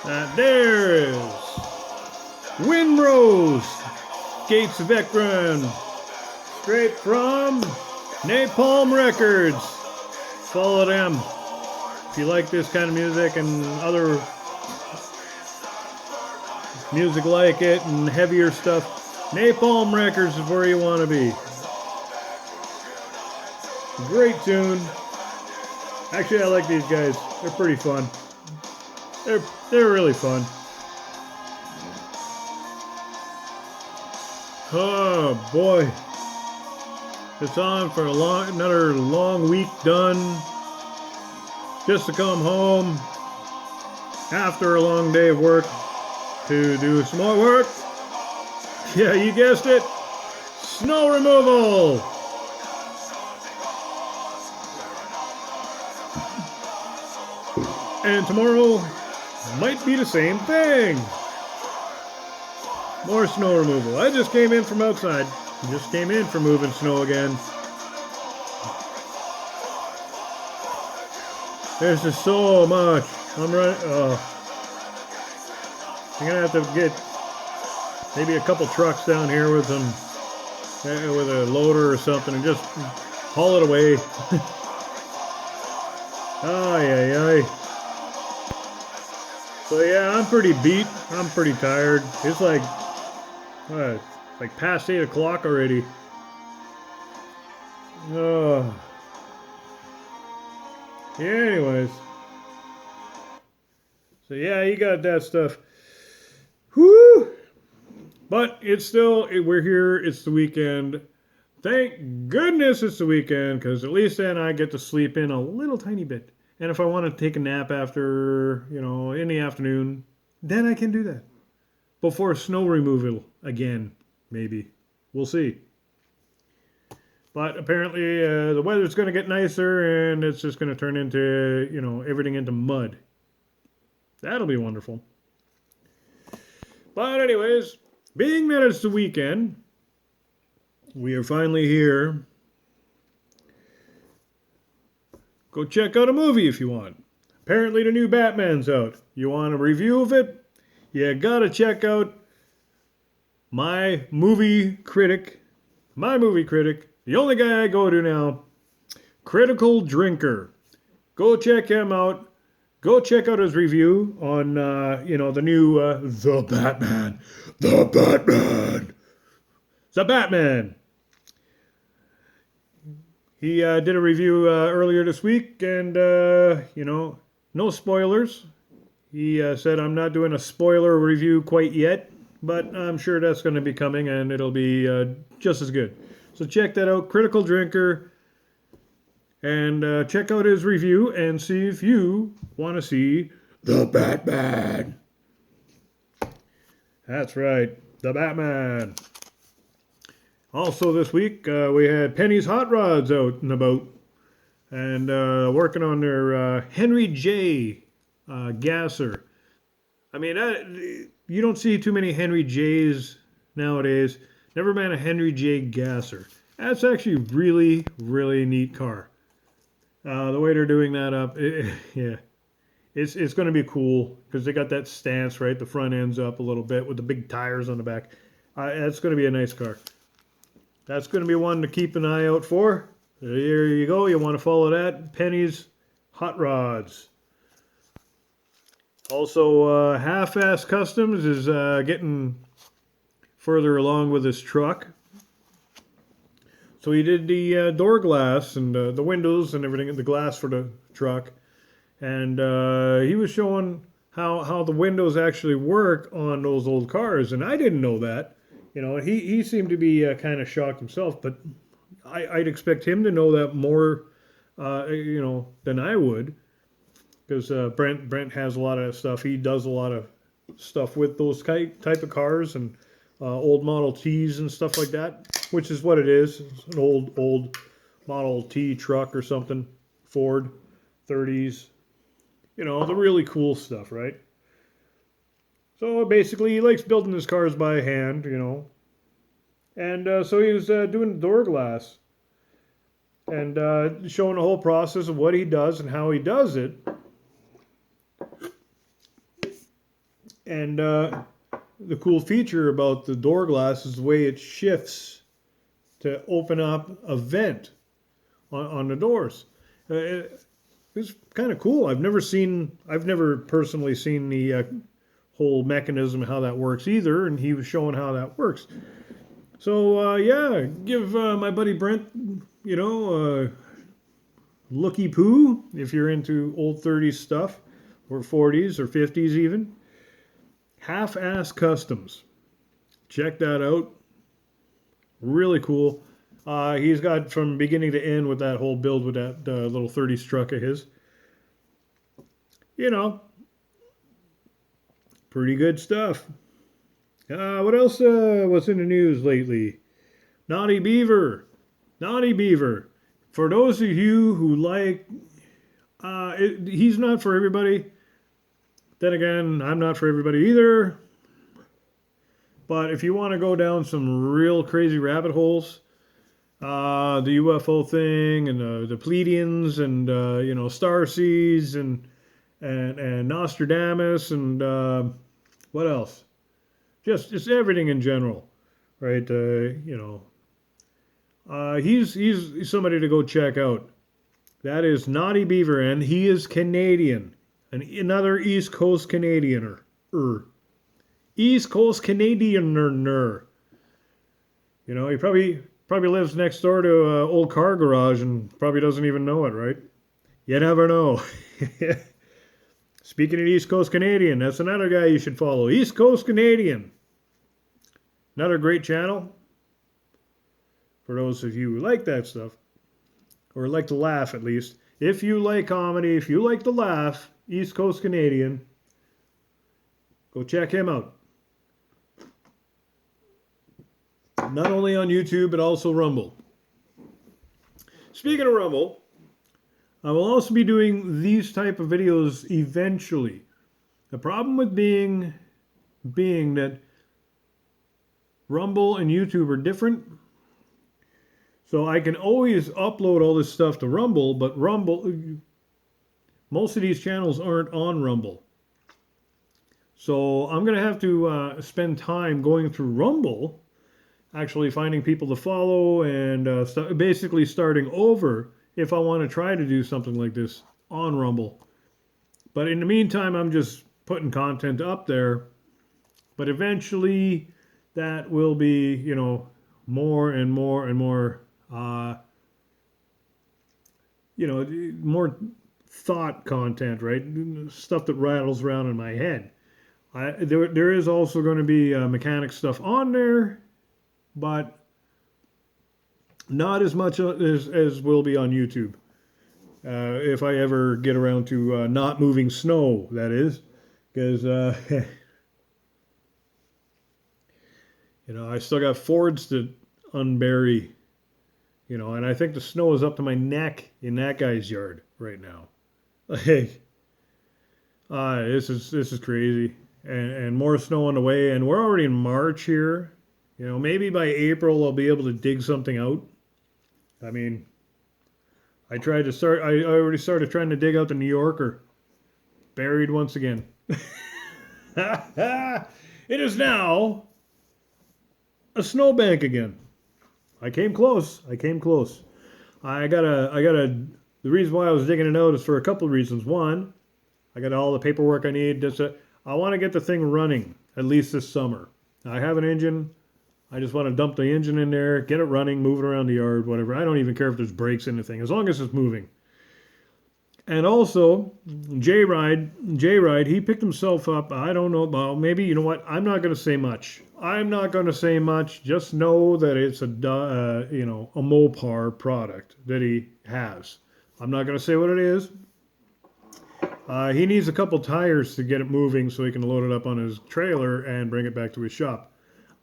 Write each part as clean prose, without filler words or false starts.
There is Windrose, Gates Vectron, straight from Napalm Records. Follow them if you like this kind of music and other music like it and heavier stuff. Napalm Records is where you want to be. Great tune. Actually, I like these guys. They're pretty fun. They're really fun. Oh boy, it's on for another long week done. Just to come home after a long day of work to do some more work. Yeah, you guessed it. Snow removal. And tomorrow might be the same thing. More snow removal. I just came in from outside. Just came in from moving snow again. There's just so much. I'm running. I'm gonna have to get maybe a couple trucks down here with with a loader or something, and just haul it away. Ay, ay, ay. So yeah, I'm pretty beat. I'm pretty tired. It's like past 8 o'clock already. Oh. Yeah, anyways. So yeah, you got that stuff. Whoo! But we're here. It's the weekend. Thank goodness it's the weekend, because at least then I get to sleep in a little tiny bit. And if I want to take a nap after, in the afternoon, then I can do that. Before snow removal again, maybe. We'll see. But apparently the weather's going to get nicer, and it's just going to turn into, everything into mud. That'll be wonderful. But anyways, being that it's the weekend, we are finally here. Go check out a movie if you want. Apparently the new Batman's out. You want a review of it? You gotta check out my movie critic, the only guy I go to now, Critical Drinker. Go check him out. Go check out his review on, the new The Batman. The Batman. The Batman. He did a review earlier this week, and, no spoilers. He said, I'm not doing a spoiler review quite yet, but I'm sure that's going to be coming, and it'll be just as good. So check that out, Critical Drinker, and check out his review and see if you want to see The Batman. That's right, The Batman. Also this week, we had Penny's Hot Rods out and about, and working on their Henry J. gasser. I mean, you don't see too many Henry J's nowadays. Never mind a Henry J. gasser. That's actually a really, really neat car. The way they're doing that up, yeah. It's going to be cool, because they got that stance, right? The front end's up a little bit with the big tires on the back. That's going to be a nice car. That's going to be one to keep an eye out for. There you go. You want to follow that. Penny's Hot Rods. Also, Half-Ass Customs is getting further along with his truck. So he did the door glass and the windows and everything, the glass for the truck. And he was showing how the windows actually work on those old cars. And I didn't know that. He seemed to be kind of shocked himself, but I'd expect him to know that more, than I would, because Brent has a lot of stuff. He does a lot of stuff with those type of cars and old Model Ts and stuff like that, which is what it is. It's an old Model T truck or something, Ford 30s, the really cool stuff, right? So basically, he likes building his cars by hand, And so he was doing door glass and showing the whole process of what he does and how he does it. And the cool feature about the door glass is the way it shifts to open up a vent on the doors. It's kind of cool. I've never personally seen the whole mechanism, how that works either, and he was showing how that works. So yeah, give my buddy Brent, looky poo if you're into old 30s stuff, or 40s or 50s even. Half-Ass Customs. Check that out. Really cool. He's got from beginning to end with that whole build with that little 30s truck of his. Pretty good stuff. What else was in the news lately? Naughty Beaver. Naughty Beaver. For those of you who like, he's not for everybody. Then again, I'm not for everybody either. But if you want to go down some real crazy rabbit holes, the UFO thing and the Pleiadians and Starseeds and Nostradamus and what else? Just everything in general, right? He's somebody to go check out. That is Naughty Beaver, and he is Canadian, another East Coast Canadianer. East Coast Canadianer. He probably lives next door to an old car garage and probably doesn't even know it, right? You never know. Speaking of East Coast Canadian, that's another guy you should follow. East Coast Canadian. Another great channel for those of you who like that stuff, or like to laugh at least. If you like comedy, if you like to laugh, East Coast Canadian, go check him out. Not only on YouTube, but also Rumble. Speaking of Rumble, I will also be doing these type of videos eventually. The problem with being that Rumble and YouTube are different. So I can always upload all this stuff to Rumble, but most of these channels aren't on Rumble. So I'm going to have to spend time going through Rumble, actually finding people to follow and basically starting over if I want to try to do something like this on Rumble. But in the meantime, I'm just putting content up there. But eventually that will be, more and more and more, more thought content, right? Stuff that rattles around in my head. There is also going to be mechanic stuff on there, but not as much as will be on YouTube. If I ever get around to not moving snow, that is. Because, I still got Fords to unbury, and I think the snow is up to my neck in that guy's yard right now. Like, this is crazy. And more snow on the way, and we're already in March here. Maybe by April I'll be able to dig something out. I mean, I already started trying to dig out the New Yorker. Buried once again. It is now a snowbank again. I came close. The reason why I was digging it out is for a couple of reasons. One, I got all the paperwork I need. I want to get the thing running at least this summer. I have an engine. I just want to dump the engine in there, get it running, move it around the yard, whatever. I don't even care if there's brakes in the thing, as long as it's moving. And also, J-Ride, he picked himself up. I don't know about, maybe, you know what? I'm not going to say much. Just know that it's a Mopar product that he has. I'm not going to say what it is. He needs a couple tires to get it moving so he can load it up on his trailer and bring it back to his shop.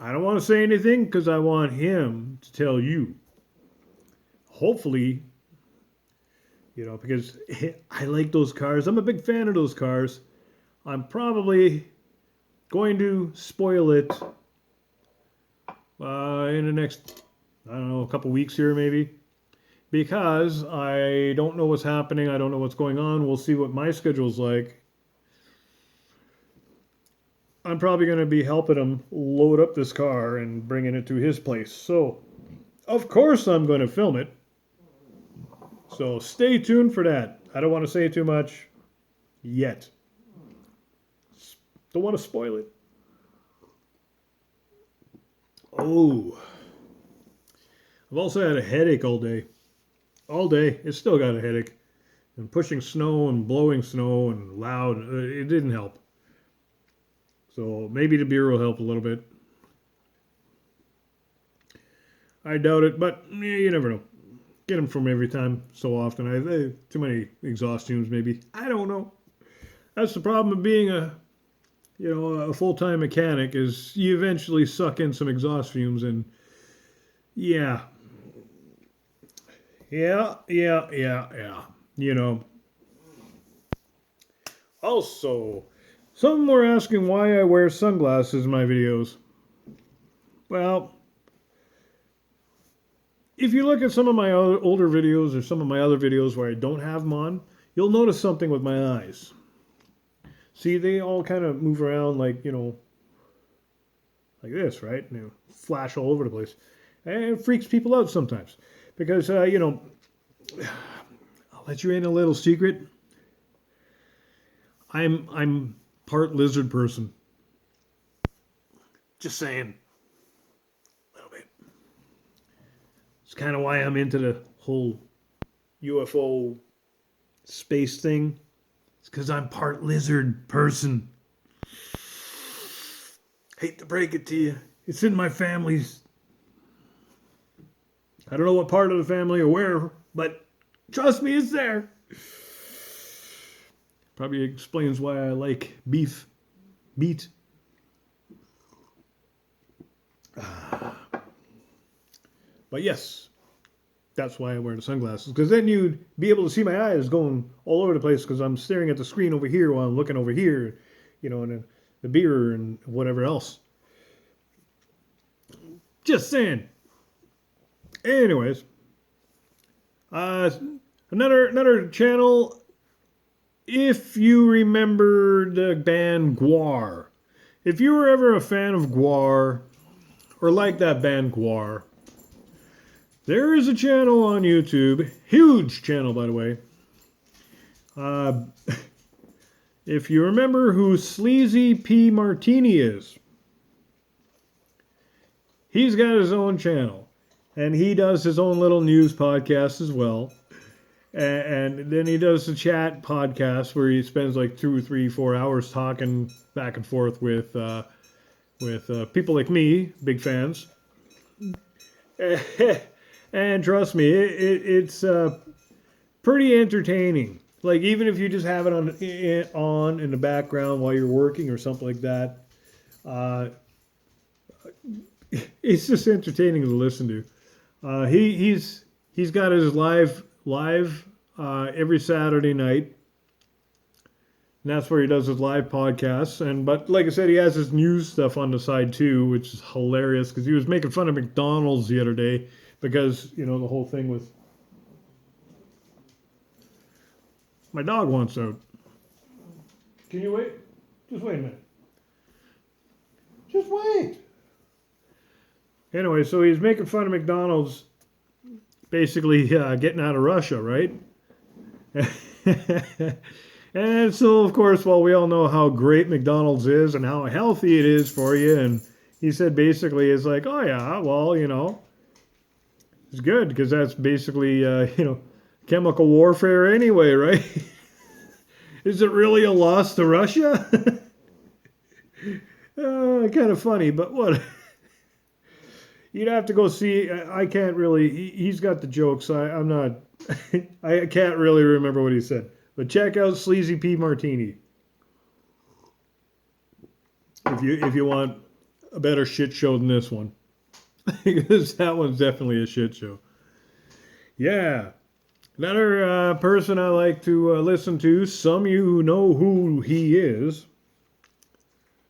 I don't want to say anything because I want him to tell you. Hopefully, because I like those cars. I'm a big fan of those cars. I'm probably going to spoil it in the next, a couple weeks here maybe. Because I don't know what's happening. I don't know what's going on. We'll see what my schedule's like. I'm probably going to be helping him load up this car and bringing it to his place. So, of course, I'm going to film it. So, stay tuned for that. I don't want to say too much yet. Don't want to spoil it. Oh, I've also had a headache all day. All day. It's still got a headache. And pushing snow and blowing snow and loud, it didn't help. So maybe the beer will help a little bit. I doubt it, but you never know. Get them from every time so often. Too many exhaust fumes, maybe. I don't know. That's the problem of being a full-time mechanic is you eventually suck in some exhaust fumes and yeah. You know. Also, some were asking why I wear sunglasses in my videos. Well, if you look at some of my older videos or some of my other videos where I don't have them on, you'll notice something with my eyes. See, they all kind of move around like, like this, right? And they flash all over the place. And it freaks people out sometimes. Because, I'll let you in a little secret. I'm part lizard person. Just saying. A little bit. It's kind of why I'm into the whole UFO space thing. It's because I'm part lizard person. Hate to break it to you. It's in my family's. I don't know what part of the family or where, but trust me, it's there. Probably explains why I like beef. Meat. But yes, that's why I wear the sunglasses. Because then you'd be able to see my eyes going all over the place because I'm staring at the screen over here while I'm looking over here, and the beer and whatever else. Just saying. Anyways, another channel. If you remember the band Gwar, if you were ever a fan of Gwar or like that band Gwar, there is a channel on YouTube, huge channel by the way. If you remember who Sleazy P Martini is, he's got his own channel, and he does his own little news podcast as well. And then he does the chat podcast where he spends like 2 or 3, 4 hours talking back and forth with people like me, big fans. And trust me, it's pretty entertaining. Like even if you just have it on in the background while you're working or something like that, it's just entertaining to listen to. He's got his live every Saturday night. And that's where he does his live podcasts. But like I said, he has his news stuff on the side too, which is hilarious because he was making fun of McDonald's the other day because, the whole thing with my dog wants out. Can you wait? Just wait a minute. Just wait. Anyway, so he's making fun of McDonald's basically getting out of Russia, right? And so, of course, well, we all know how great McDonald's is and how healthy it is for you. And he said basically it's like, oh, yeah, well, it's good because that's basically, chemical warfare anyway, right? Is it really a loss to Russia? Kind of funny, but what? You'd have to go see. I can't really. He's got the jokes. I'm not. I can't really remember what he said. But check out Sleazy P Martini if you want a better shit show than this one, because that one's definitely a shit show. Yeah, another person I like to listen to. Some of you know who he is.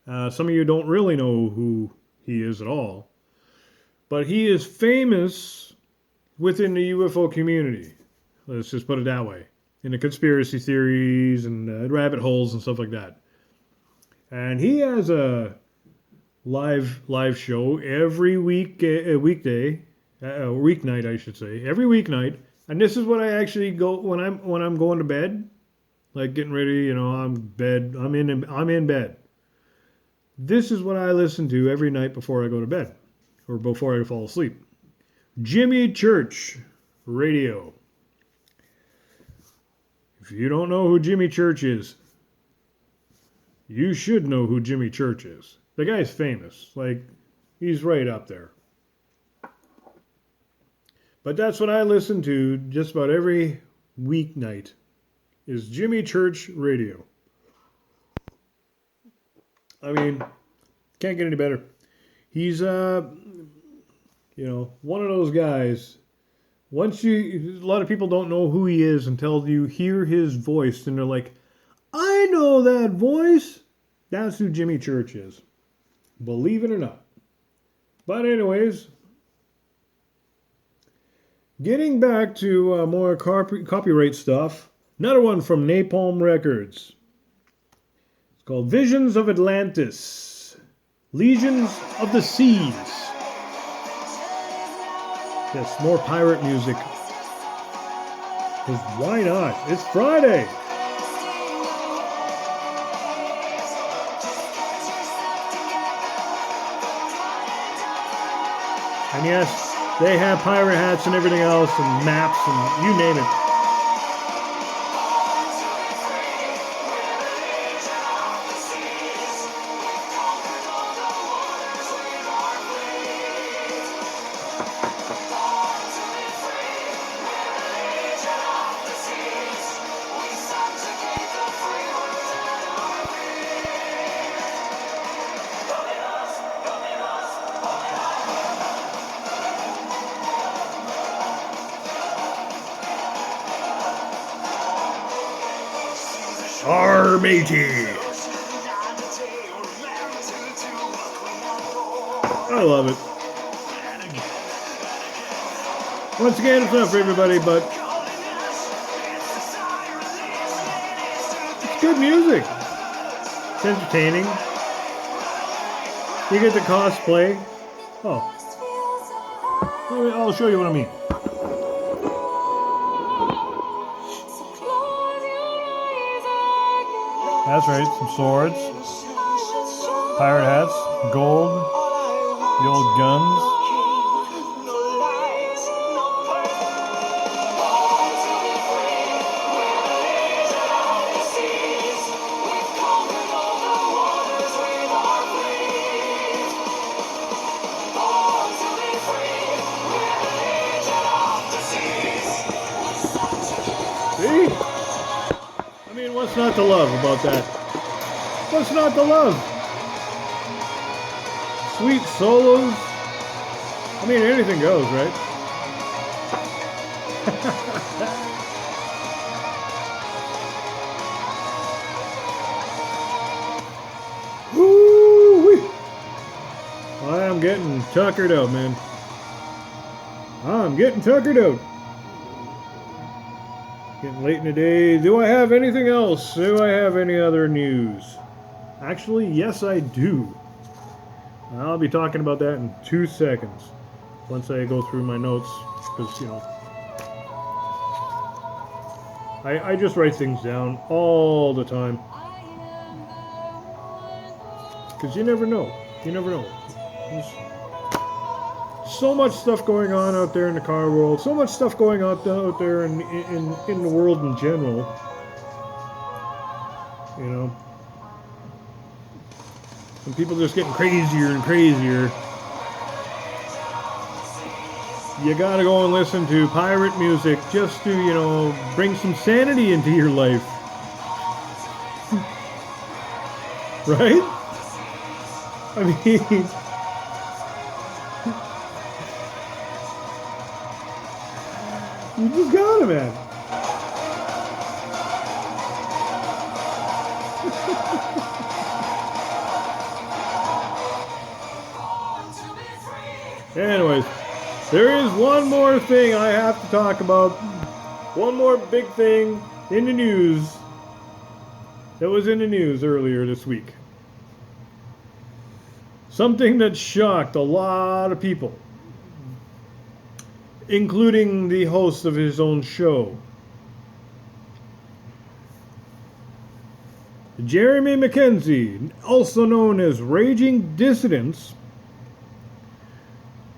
Some of you don't really know who he is at all. But he is famous within the UFO community. Let's just put it that way. In the conspiracy theories and rabbit holes and stuff like that. and he has a live show every weeknight, I should say, every weeknight. And this is what I actually go when I'm going to bed, like getting ready. I'm in bed. This is what I listen to every night before I go to bed, or before I fall asleep. Jimmy Church Radio. If you don't know who Jimmy Church is, you should know who Jimmy Church is. The guy's famous. Like, he's right up there. But that's what I listen to just about every weeknight, is Jimmy Church Radio. I mean, can't get any better. He's, one of those guys. A lot of people don't know who he is until you hear his voice, and they're like, I know that voice. That's who Jimmy Church is. Believe it or not. But anyways, getting back to more copyright stuff. Another one from Napalm Records. It's called Visions of Atlantis. Legions of the Seas. Yes, more pirate music. Because why not? It's Friday. And yes, they have pirate hats and everything else, and maps, and you name it. Our matey. I love it. Once again, it's not for everybody, but it's good music. It's entertaining. You get the cosplay. Oh. I'll show you what I mean. That's right, some swords, pirate hats, gold, the old guns. See? I mean, what's not to love about that? What's not to love? Sweet solos. I mean, anything goes, right? Woo-wee. I am getting tuckered out, man. I'm getting tuckered out. Getting late in the day. Do I have anything else? Do I have any other news? Actually, yes, I do. I'll be talking about that in 2 seconds. Once I go through my notes. Because, I just write things down all the time. Because you never know. You never know. There's so much stuff going on out there in the car world. So much stuff going on out there in the world in general. And people just getting crazier and crazier. You gotta go and listen to pirate music just to, bring some sanity into your life. Right? I mean... you just gotta, man. Anyways, there is one more thing I have to talk about. One more big thing in the news that was in the news earlier this week. Something that shocked a lot of people, including the host of his own show. Jeremy Mackenzie, also known as Raging Dissidents,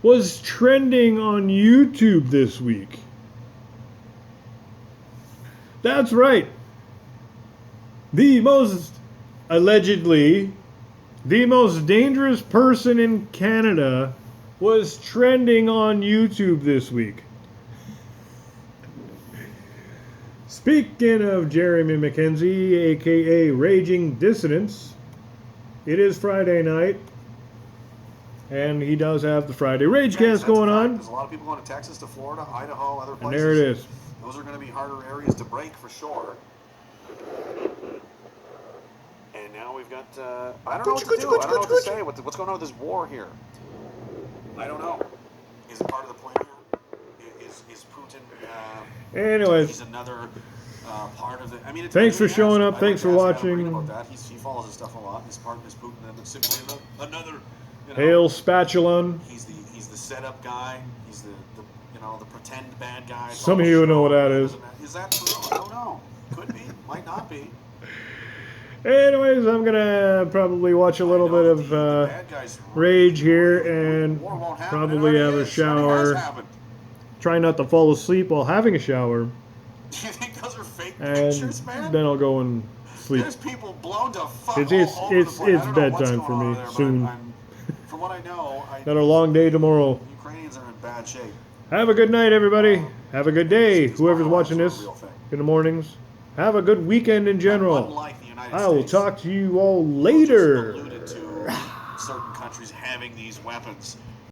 was trending on YouTube this week. That's right. Allegedly, the most dangerous person in Canada was trending on YouTube this week. Speaking of Jeremy Mackenzie, aka Raging Dissidents, it is Friday night, and he does have the Friday Ragecast going on. There's a lot of people going to Texas, to Florida, Idaho, other places. And there it is. Those are going to be harder areas to break for sure. And now we've got, I don't know what to do. I don't know what to say. What's going on with this war here? I don't know. Is it part of the plan here? Is Putin, Anyways, he's another part of the, I mean, thanks for showing up. Thanks for watching. About that. He follows his stuff a lot. His partner is Putin, and simply another, you know, Hail Spatulon. He's the setup guy. He's the pretend bad guy. Some of you know what that is. Is that true? I don't know. Could be. Might not be. Anyways, I'm gonna probably watch a little bit of Rage here and probably have a shower. Try not to fall asleep while having a shower. Do you think those are fake and pictures, man? Then I'll go and sleep. There's people blown to fuck It's all over the place. it's bedtime for me soon. From what I know, Got a long day tomorrow. Ukrainians are in bad shape. Have a good night, everybody. Have a good day. Whoever's watching this in the mornings. Have a good weekend in general. I will talk to you all later. Alluded to certain countries having these weapons.